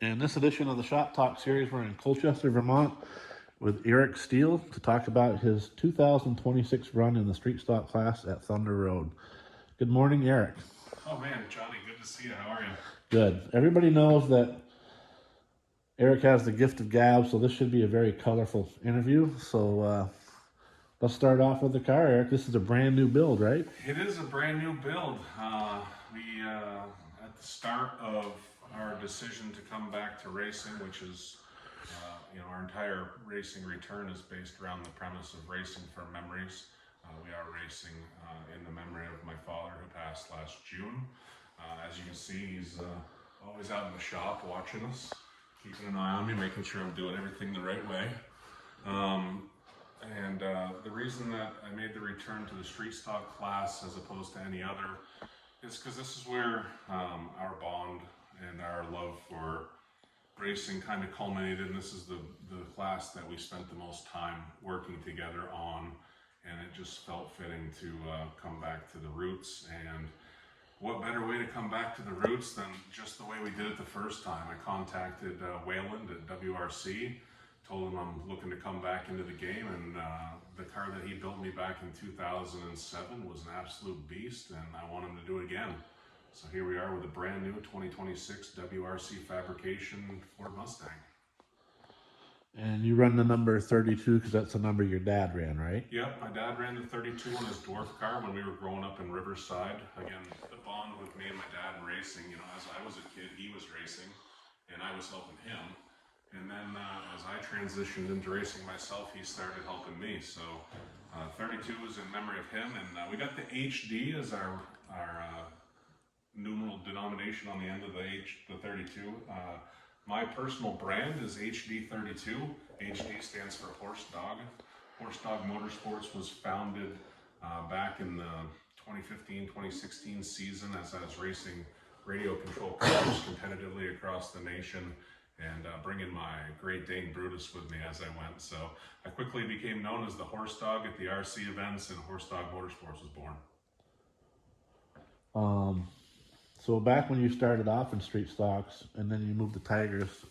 In this edition of the Shop Talk series, we're in Colchester, Vermont with Eric Steele to talk about his 2026 run in the street stock class at Thunder Road. Good morning, Eric. Oh man, Johnny, good to see you. How are you? Good. Everybody knows that Eric has the gift of gab, so this should be a very colorful interview. So let's start off with the car, Eric. This is a brand new build, right? It is a brand new build. We at the start of our decision to come back to racing, which is, our entire racing return is based around the premise of racing for memories. We are racing in the memory of my father who passed last June. As you can see, he's always out in the shop watching us, keeping an eye on me, making sure I'm doing everything the right way. The reason that I made the return to the street stock class as opposed to any other is because this is where our bond and our love for racing kind of culminated, and this is the class that we spent the most time working together on, and it just felt fitting to come back to the roots. And what better way to come back to the roots than just the way we did it the first time? I contacted Wayland at WRC, told him I'm looking to come back into the game, and the car that he built me back in 2007 was an absolute beast, and I want him to do it again. So here we are with a brand new 2026 WRC fabrication Ford Mustang. And you run the number 32 because that's the number your dad ran, right? Yep, my dad ran the 32 on his dwarf car when we were growing up in Riverside. Again, the bond with me and my dad in racing, as I was a kid, he was racing, and I was helping him. And then as I transitioned into racing myself, he started helping me. So 32 is in memory of him, and we got the HD as our numeral denomination on the end of the 32. My personal brand is HD32. HD stands for Horse Dog. Horse Dog Motorsports was founded back in the 2015-2016 season as I was racing radio control cars competitively across the nation, and bringing my Great Dane Brutus with me as I went. So I quickly became known as the Horse Dog at the RC events, and Horse Dog Motorsports was born. So back when you started off in street stocks and then you moved to Tigers,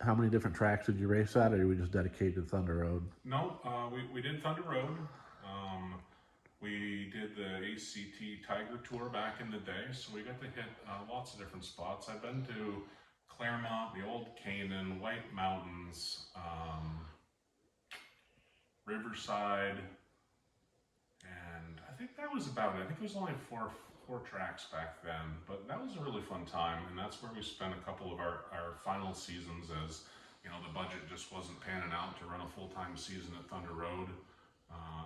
how many different tracks did you race at, or were you just dedicated to Thunder Road? No, we did Thunder Road. We did the ACT Tiger Tour back in the day, so we got to hit lots of different spots. I've been to Claremont, the Old Canaan, White Mountains, Riverside, and I think that was about it. I think it was only four tracks back then, but that was a really fun time, and that's where we spent a couple of our final seasons, as the budget just wasn't panning out to run a full-time season at Thunder Road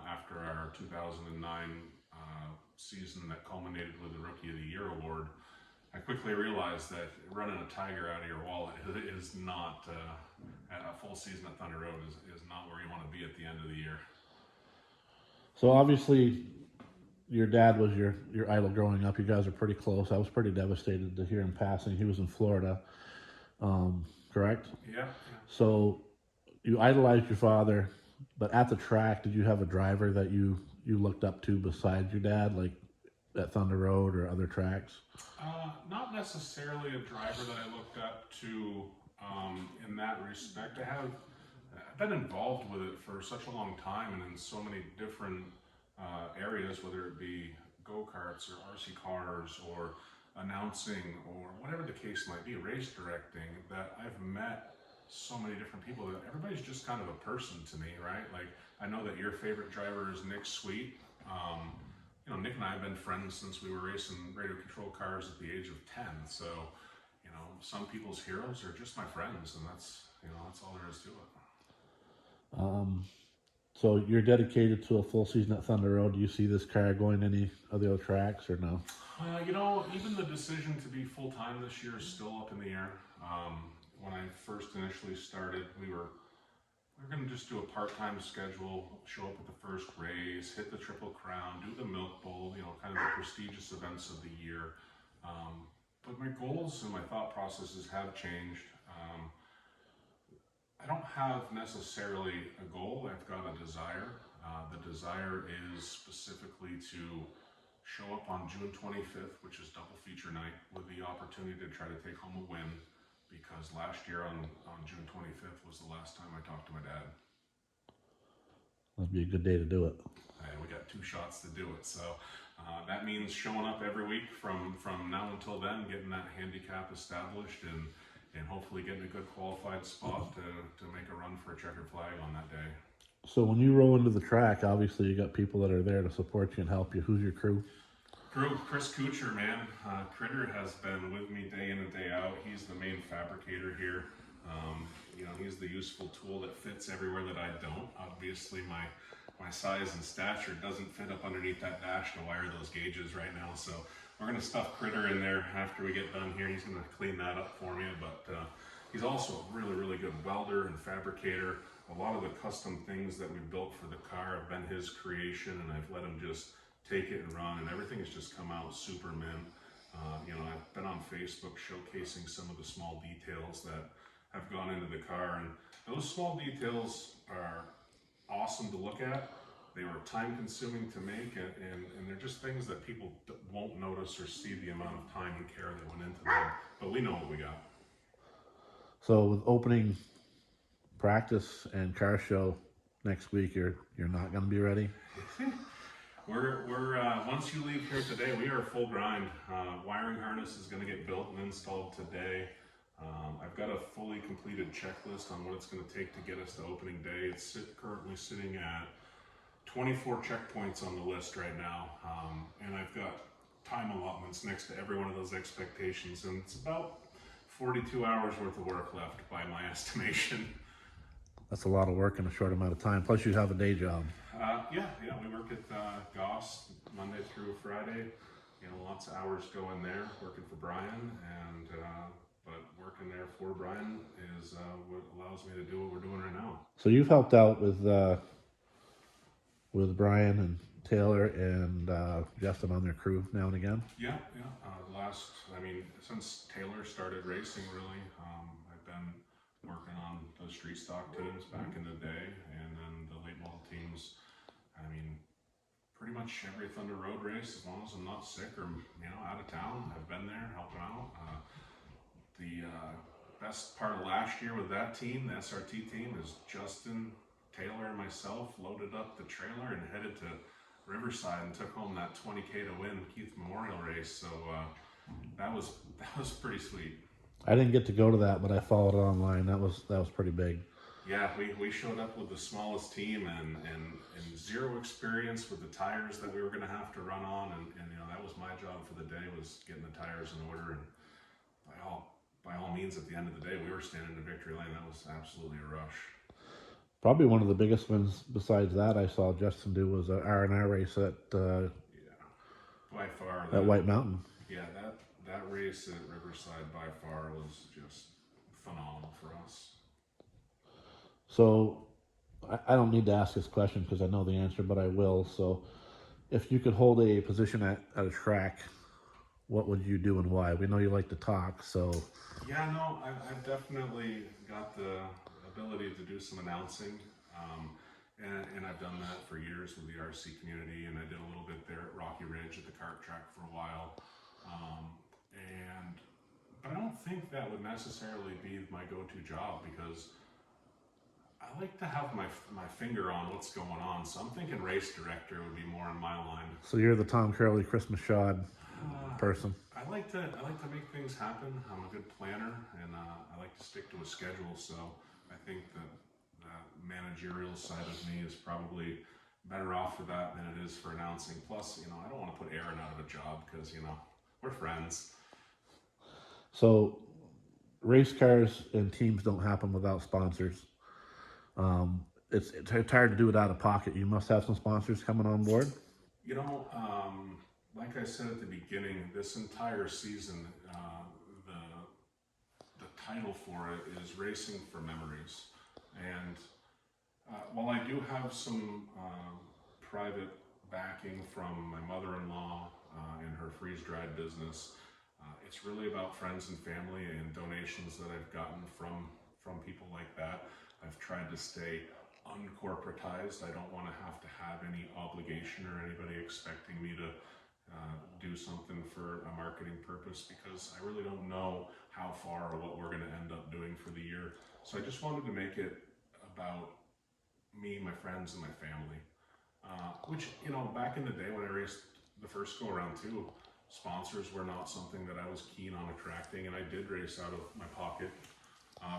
after our 2009 season that culminated with the Rookie of the Year award. I quickly realized that running a Tiger out of your wallet is not, a full season at Thunder Road is not where you want to be at the end of the year. So obviously your dad was your idol growing up. You guys are pretty close. I was pretty devastated to hear him passing. He was in Florida, correct? Yeah. So you idolized your father, but at the track, did you have a driver that you looked up to besides your dad, like at Thunder Road or other tracks? Not necessarily a driver that I looked up to in that respect. I've been involved with it for such a long time and in so many different areas, whether it be go-karts or RC cars or announcing or whatever the case might be, race directing, that I've met so many different people that everybody's just kind of a person to me, right? Like, I know that your favorite driver is Nick Sweet. Nick and I have been friends since we were racing radio control cars at the age of 10. So, some people's heroes are just my friends, and that's all there is to it. So you're dedicated to a full season at Thunder Road. Do you see this car going any other tracks or no? Even the decision to be full-time this year is still up in the air. When I first initially started, we were going to just do a part-time schedule, show up at the first race, hit the Triple Crown, do the Milk Bowl, kind of the prestigious events of the year. But my goals and my thought processes have changed. I don't have necessarily a goal, I've got a desire. The desire is specifically to show up on June 25th, which is double feature night, with the opportunity to try to take home a win, because last year on June 25th was the last time I talked to my dad. That'd be a good day to do it. And we got 2 shots to do it, so that means showing up every week from now until then, getting that handicap established, and hopefully getting a good qualified spot to make a run for a checkered flag on that day. So when you roll into the track, obviously you got people that are there to support you and help you. Who's your crew? Chris Kuchar, man. Critter has been with me day in and day out. He's the main fabricator here. He's the useful tool that fits everywhere that I don't. Obviously, my size and stature doesn't fit up underneath that dash to wire those gauges right now. So we're going to stuff Critter in there after we get done here. He's going to clean that up for me. But he's also a really, really good welder and fabricator. A lot of the custom things that we built for the car have been his creation, and I've let him just take it and run, and everything has just come out super mint. I've been on Facebook showcasing some of the small details that have gone into the car, and those small details are awesome to look at. They were time consuming to make, and they're just things that people won't notice or see the amount of time and care that went into them, but we know what we got. So with opening practice and car show next week, you're not going to be ready? We're once you leave here today, we are full grind. Wiring harness is going to get built and installed today. I've got a fully completed checklist on what it's going to take to get us to opening day. It's currently sitting at 24 checkpoints on the list right now, and I've got time allotments next to every one of those expectations, and it's about 42 hours worth of work left by my estimation. That's a lot of work in a short amount of time. Plus you have a day job. Yeah, we work at Goss Monday through Friday. Lots of hours go in there working for Brian, and but working there for Brian is what allows me to do what we're doing right now. So you've helped out with Brian and Taylor and Justin on their crew now and again. Yeah. Since Taylor started racing, really, I've been working on the street stock teams back in the day, and then the late model teams. Pretty much every Thunder Road race, as long as I'm not sick or out of town, I've been there helping out. The best part of last year with that team, the SRT team, is Justin, Taylor, and myself loaded up the trailer and headed to Riverside and took home that 20K to win Keith Memorial race. So that was pretty sweet. I didn't get to go to that, but I followed it online. That was pretty big. Yeah, we showed up with the smallest team and zero experience with the tires that we were going to have to run on, and that was my job for the day, was getting the tires in order. And by all means, at the end of the day, we were standing in victory lane. That was absolutely a rush. Probably one of the biggest wins besides that I saw Justin do was an R&R race at by far at White Mountain. Yeah, that race at Riverside by far was just phenomenal for us. So I don't need to ask this question because I know the answer, but I will. So if you could hold a position at a track, what would you do and why? We know you like to talk, so. Yeah, no, I've definitely got the ability to do some announcing, and I've done that for years with the RC community, and I did a little bit there at Rocky Ridge at the kart track for a while. But I don't think that would necessarily be my go-to job, because I like to have my finger on what's going on. So I'm thinking race director would be more in my line. So you're the Tom Curley, Chris Machad person. I like to make things happen. I'm a good planner, and I like to stick to a schedule. So I think that the managerial side of me is probably better off for that than it is for announcing. Plus, I don't want to put Aaron out of a job because we're friends. So race cars and teams don't happen without sponsors. It's hard to do it out of pocket. You must have some sponsors coming on board. Like I said at the beginning, this entire season, the title for it is Racing for Memories. And while I do have some private backing from my mother-in-law and her freeze-dried business, it's really about friends and family and donations that I've gotten from people like that. I've tried to stay uncorporatized. I don't want to have any obligation or anybody expecting me to do something for a marketing purpose, because I really don't know how far or what we're going to end up doing for the year. So I just wanted to make it about me, my friends, and my family. Which, you know, back in the day when I raced the first go around too, sponsors were not something that I was keen on attracting, and I did race out of my pocket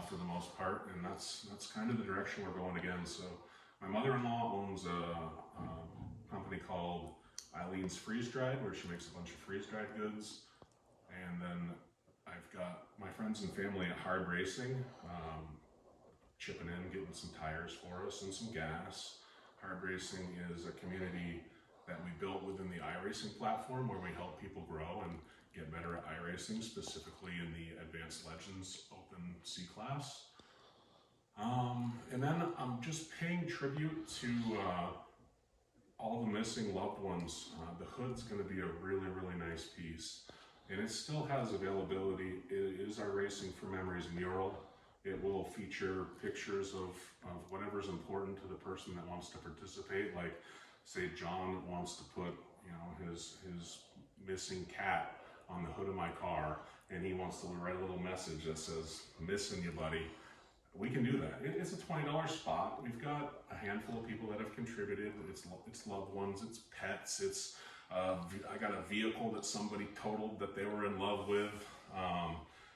for the most part, and that's kind of the direction we're going again. So my mother-in-law owns a company called Eileen's Freeze Dried, where she makes a bunch of freeze-dried goods, and then I've got my friends and family at Hard Racing, chipping in, getting some tires for us and some gas. Hard Racing is a community that we built within the iRacing platform, where we help people grow and get better at iRacing, specifically in the Advanced Legends Open C class. And then I'm just paying tribute to all the missing loved ones. The hood's going to be a really, really nice piece, and it still has availability. It is our Racing for Memories mural. It will feature pictures of whatever's important to the person that wants to participate. Like, say John wants to put, you know, his missing cat on the hood of my car, and he wants to write a little message that says, "Missing you, buddy." We can do that. It's a $20 spot. We've got a handful of people that have contributed. It's loved ones, it's pets, it's I got a vehicle that somebody totaled that they were in love with.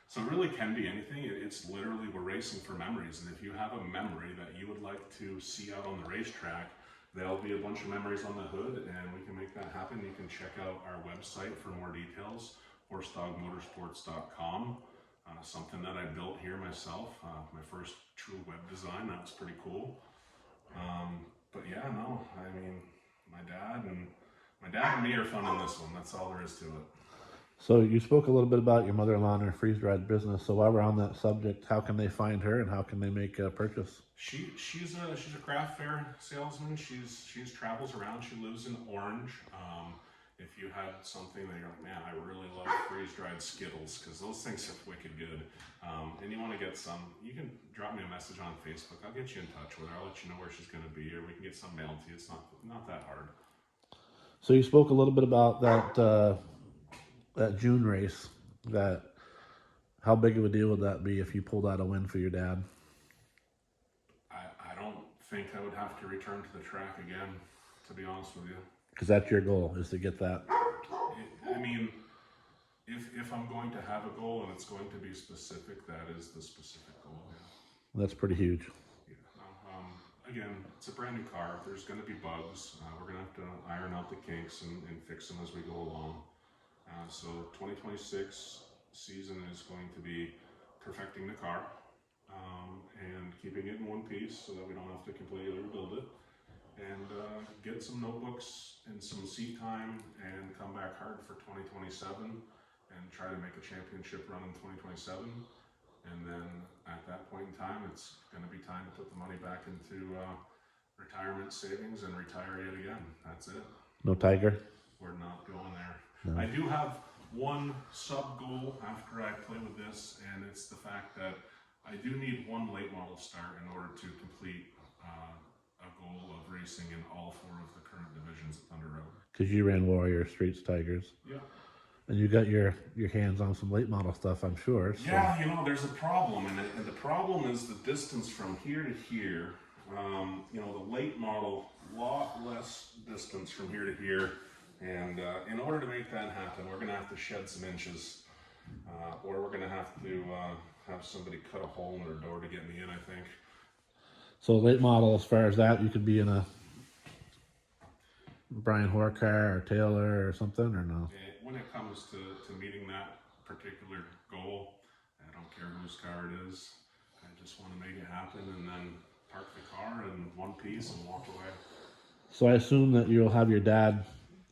So it really can be anything. It's literally, we're racing for memories. And if you have a memory that you would like to see out on the racetrack, there'll be a bunch of memories on the hood, and we can make that happen. You can check out our website for more details, horsedogmotorsports.com. Something that I built here myself, my first true web design. That's pretty cool. But yeah, no, I mean, my dad and me are fun in this one. That's all there is to it. So you spoke a little bit about your mother-in-law and her freeze-dried business. So while we're on that subject, how can they find her and how can they make a purchase? She's a craft fair salesman. She's travels around. She lives in Orange. If you had something that you're like, man, I really love freeze-dried Skittles, because those things are wicked good, and you want to get some, you can drop me a message on Facebook. I'll get you in touch with her. I'll let you know where she's going to be, or we can get some mailed to you. It's not that hard. So you spoke a little bit about that June race. How big of a deal would that be if you pulled out a win for your dad? I don't think I would have to return to the track again, to be honest with you. Because that's your goal, is to get that. I mean, if I'm going to have a goal and it's going to be specific, that is the specific goal. Yeah. That's pretty huge. Yeah. Again, it's a brand new car. There's going to be bugs. We're going to have to iron out the kinks and fix them as we go along. So 2026 season is going to be perfecting the car and keeping it in one piece so that we don't have to completely rebuild it. And get some notebooks and some seat time and come back hard for 2027 and try to make a championship run in 2027. And then at that point in time, it's going to be time to put the money back into retirement savings and retire yet again. That's it. No Tiger? We're not going there. No. I do have one sub goal after I play with this, and it's the fact that I do need one late model start in order to complete a goal of racing in all four of the current divisions at Thunder Road. Because you ran Warrior, Streets, Tigers. Yeah. And you got your hands on some late model stuff, I'm sure. So. Yeah, you know, there's a problem, and the problem is the distance from here to here. You know, the late model, lot less distance from here to here. And in order to make that happen, we're going to have to shed some inches, or we're going to have to have somebody cut a hole in their door to get me in, I think. So late model, as far as that, you could be in a Brian Hoare car or Taylor or something, or no? When it comes to meeting that particular goal, I don't care whose car it is. I just want to make it happen and then park the car in one piece and walk away. So I assume that you'll have your dad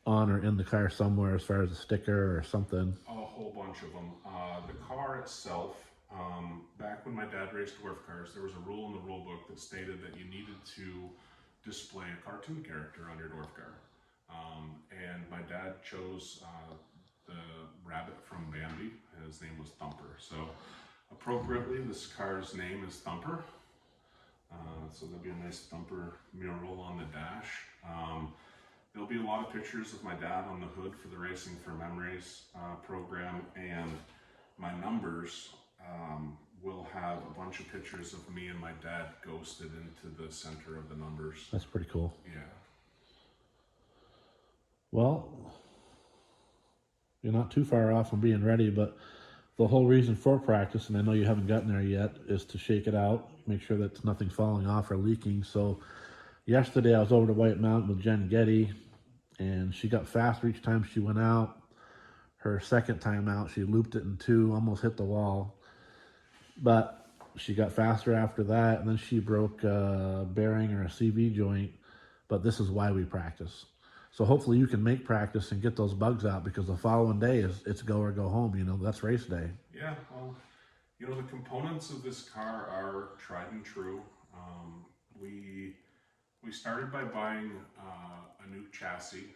on or in the car somewhere as far as a sticker or something. A whole bunch of them. The car itself, back when my dad raced dwarf cars, there was a rule in the rule book that stated that you needed to display a cartoon character on your dwarf car. And my dad chose the rabbit from Bambi. His name was Thumper. So appropriately, this car's name is Thumper. So there'll be a nice Thumper mural on the dash. there'll be a lot of pictures of my dad on the hood for the Racing for Memories program, and my numbers will have a bunch of pictures of me and my dad ghosted into the center of the numbers. That's pretty cool. Yeah. Well, you're not too far off from being ready, but the whole reason for practice, and I know you haven't gotten there yet, is to shake it out, make sure that nothing's falling off or leaking. So yesterday I was over to White Mountain with Jen Getty, and she got faster each time she went out. Her second time out, she looped it in two, almost hit the wall. But she got faster after that, and then she broke a bearing or a CV joint. But this is why we practice. So hopefully you can make practice and get those bugs out, because the following day it's go or go home. You know, that's race day. Yeah, well, you know, the components of this car are tried and true. We started by buying a new chassis,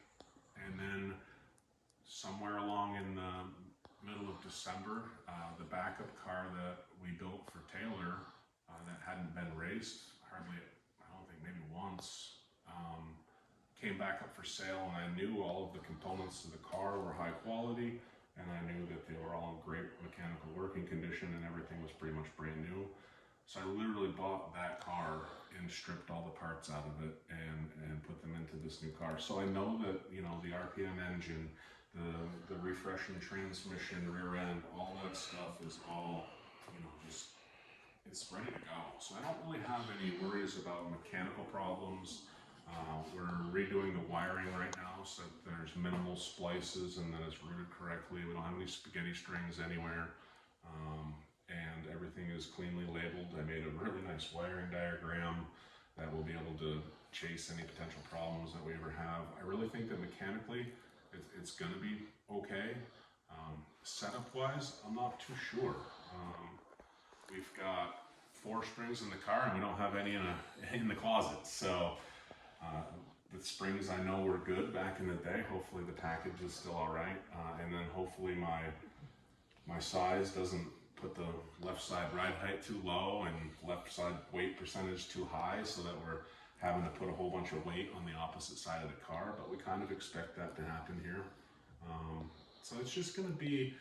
and then somewhere along in the middle of December, the backup car that we built for Taylor that hadn't been raced hardly, I don't think, maybe once, came back up for sale, and I knew all of the components of the car were high quality, and I knew that they were all in great mechanical working condition, and everything was pretty much brand new. So I literally bought that car and stripped all the parts out of it and put them into this new car. So I know that, you know, the RPM engine, the refreshing transmission, rear end, all that stuff is all, you know, just, it's ready to go. So I don't really have any worries about mechanical problems. We're redoing the wiring right now so that there's minimal splices and that it's routed correctly. We don't have any spaghetti strings anywhere, and everything is cleanly labeled. I made a really nice wiring diagram that will be able to chase any potential problems that we ever have. I really think that mechanically it's going to be okay. Setup wise, I'm not too sure. We've got 4 springs in the car and we don't have any in the closet, so the springs I know were good back in the day. Hopefully the package is still all right, and then hopefully my size doesn't put the left side ride height too low and left side weight percentage too high, so that we're having to put a whole bunch of weight on the opposite side of the car. But we kind of expect that to happen here. So it's just going to be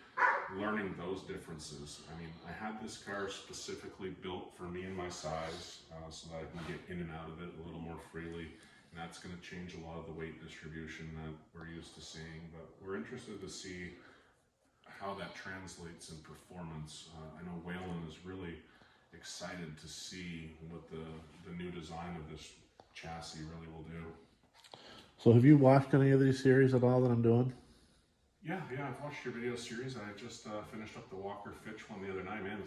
learning those differences. I mean, I had this car specifically built for me and my size, so that I can get in and out of it a little more freely. And that's going to change a lot of the weight distribution that we're used to seeing. But we're interested to see how that translates in performance. I know Waylon is really excited to see what the new design of this chassis really will do. So have you watched any of these series at all that I'm doing? Yeah, I've watched your video series. I just finished up the Walker Fitch one the other night. Man,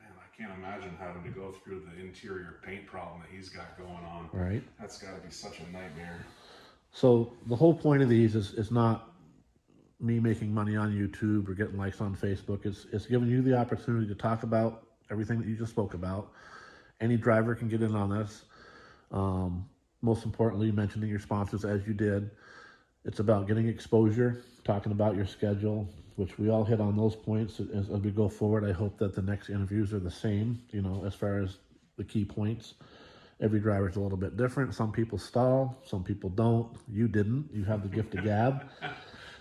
I can't imagine having to go through the interior paint problem that he's got going on. Right. That's got to be such a nightmare. So the whole point of these is not me making money on YouTube or getting likes on Facebook. It's giving you the opportunity to talk about everything that you just spoke about. Any driver can get in on this. Most importantly, mentioning your sponsors as you did. It's about getting exposure, talking about your schedule, which we all hit on those points as we go forward. I hope that the next interviews are the same, you know, as far as the key points. Every driver's a little bit different. Some people stall, some people don't. You didn't. You have the gift of gab.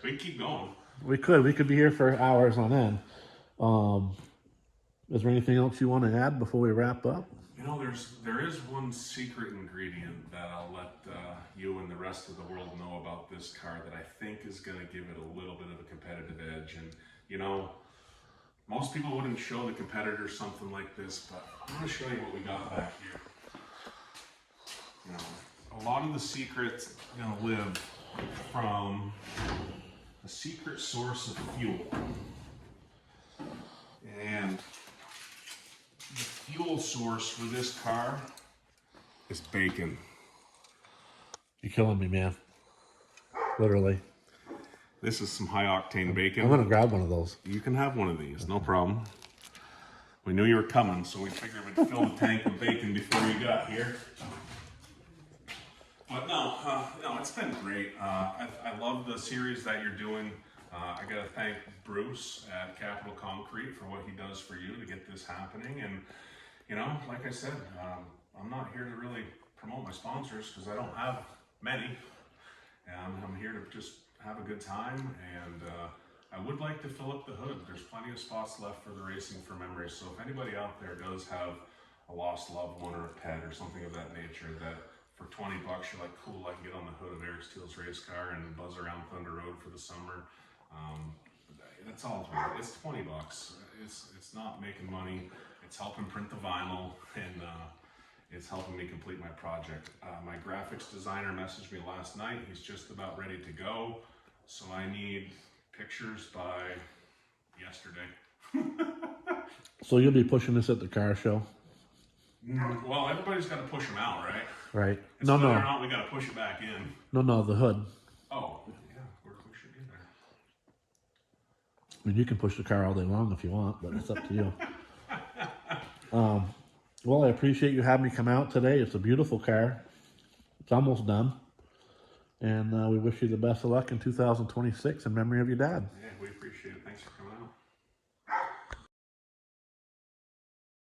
We can keep going. We could be here for hours on end. Is there anything else you want to add before we wrap up? You know, there is one secret ingredient that I'll let you and the rest of the world know about this car that I think is going to give it a little bit of a competitive edge. And, you know, most people wouldn't show the competitors something like this, but I'm going to show you what we got back here. You know, a lot of the secrets are going to live from a secret source of fuel. And the fuel source for this car is bacon. You're killing me, man. Literally. This is some high octane bacon. I'm gonna grab one of those. You can have one of these, no problem. We knew you were coming, so we figured we'd fill the tank with bacon before you got here. But no, it's been great. I love the series that you're doing. I gotta thank Bruce at Capital Concrete for what he does for you to get this happening. And, you know, like I said, I'm not here to really promote my sponsors because I don't have many. I'm here to just have a good time, and I would like to fill up the hood. There's plenty of spots left for the Racing for Memories, so if anybody out there does have a lost loved one or a pet or something of that nature that for 20 bucks you're like, cool, I can get on the hood of Eric Steele's race car and buzz around Thunder Road for the summer. That's all it's 20 bucks. It's not making money. It's helping print the vinyl, and it's helping me complete my project. My graphics designer messaged me last night. He's just about ready to go. So I need pictures by yesterday. So you'll be pushing this at the car show, Well, everybody's got to push them out, right? right? It's No, whether or no, not we got to push it back in. no, the hood. Oh, yeah, we should get there. I mean, you can push the car all day long if you want, but it's up to you. Well, I appreciate you having me come out today. It's a beautiful car. It's almost done. And we wish you the best of luck in 2026 in memory of your dad. Yeah, we appreciate it. Thanks for coming out.